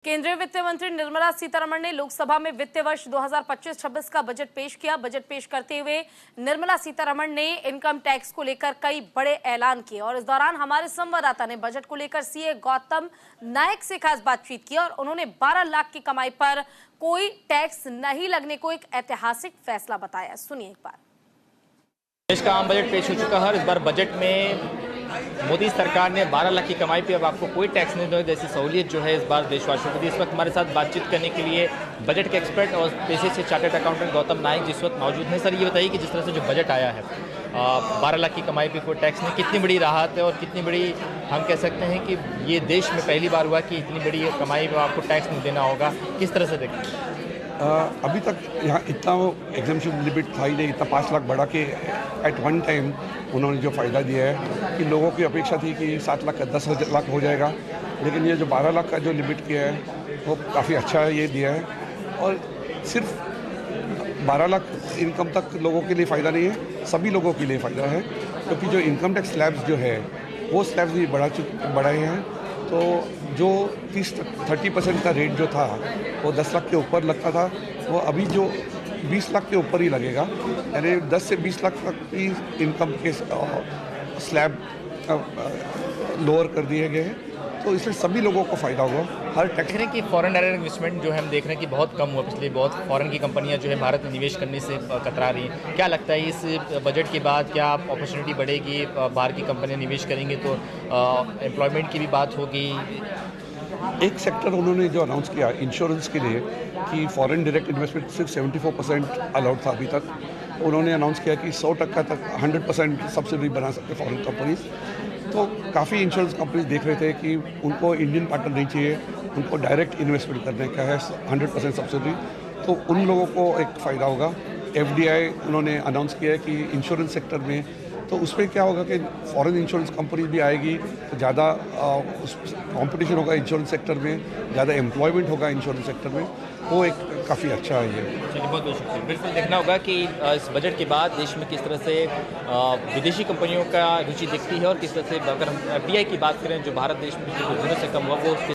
केंद्रीय वित्त मंत्री निर्मला सीतारमण ने लोकसभा में वित्त वर्ष 2025-26 का बजट पेश किया। बजट पेश करते हुए निर्मला सीतारमण ने इनकम टैक्स को लेकर कई बड़े ऐलान किए और इस दौरान हमारे संवाददाता ने बजट को लेकर सीए गौतम नायक से खास बातचीत की और उन्होंने 12 लाख की कमाई पर कोई टैक्स नहीं लगने को एक ऐतिहासिक फैसला बताया। सुनिए एक बार। देश का आम बजट पेश हो चुका है और इस बार बजट में मोदी सरकार ने 12 लाख की कमाई पे अब आपको कोई टैक्स नहीं देगा जैसी सहूलियत जो है इस बार देशवासियों को दी। इस वक्त हमारे साथ बातचीत करने के लिए बजट के एक्सपर्ट और पेशे से चार्टर्ड अकाउंटेंट गौतम नायक जिस वक्त मौजूद हैं। सर, ये बताइए कि जिस तरह से जो बजट आया है 12 लाख की कमाई पे कोई टैक्स नहीं, कितनी बड़ी राहत है और कितनी बड़ी हम कह सकते हैं कि ये देश में पहली बार हुआ कि इतनी बड़ी कमाई में आपको टैक्स नहीं देना होगा, किस तरह से देखते हैं? अभी तक यहाँ इतना एग्जाम्पशन लिमिट था ही नहीं, इतना 5 लाख बढ़ा के एट वन टाइम उन्होंने जो फ़ायदा दिया है कि लोगों की अपेक्षा थी कि 7 लाख का 10 लाख हो जाएगा, लेकिन ये जो 12 लाख का जो लिमिट किया है वो काफ़ी अच्छा है, ये दिया है। और सिर्फ 12 लाख इनकम तक लोगों के लिए फ़ायदा नहीं है, सभी लोगों के लिए फ़ायदा है, क्योंकि जो इनकम टैक्स स्लैब्स जो है वो स्लैब्स भी बढ़ाए हैं। तो जो 30% का रेट जो था वो 10 लाख के ऊपर लगता था, वो अभी जो 20 लाख के ऊपर ही लगेगा, यानी 10 से 20 लाख तक की इनकम के स्लैब लोअर कर दिए गए हैं। तो इससे सभी लोगों को फ़ायदा होगा। हर टैक्स देख रहे हैं कि फॉरेन डायरेक्ट इन्वेस्टमेंट जो है हम देख रहे हैं कि बहुत कम हुआ पिछले, बहुत फॉरेन की कंपनियां जो है भारत में निवेश करने से कतरा रही हैं। क्या लगता है इस बजट के बाद क्या अपॉर्चुनिटी बढ़ेगी, बाहर की कंपनियां निवेश करेंगे तो एम्प्लॉयमेंट की भी बात होगी? एक सेक्टर उन्होंने जो अनाउंस किया इंश्योरेंस के लिए कि फॉरेन डायरेक्ट इन्वेस्टमेंट सिर्फ 74% अलाउड था अभी तक, उन्होंने अनाउंस किया कि 100% तक 100% सब्सिडी बना सकते फॉरेन कंपनीज। तो काफ़ी इंश्योरेंस कंपनीज देख रहे थे कि उनको इंडियन पार्टनर नहीं चाहिए, उनको डायरेक्ट इन्वेस्टमेंट करने का है 100% सब्सिडी, तो उन लोगों को एक फ़ायदा होगा। एफडीआई उन्होंने अनाउंस किया है कि इंश्योरेंस सेक्टर में, तो उसमें क्या होगा कि फॉरेन इंश्योरेंस कंपनी भी आएगी तो ज़्यादा कंपटीशन होगा इंश्योरेंस सेक्टर में, ज़्यादा एम्प्लॉयमेंट होगा इंश्योरेंस सेक्टर में, वो एक काफ़ी अच्छा है ये। चलिए, बहुत बहुत शुक्रिया। बिल्कुल देखना होगा कि इस बजट के बाद देश में किस तरह से विदेशी कंपनियों का रुचि दिखती है और किस तरह से अगर हम एफडीआई की बात करें जो भारत देश में पिछले कुछ दिनों से कम हुआ वो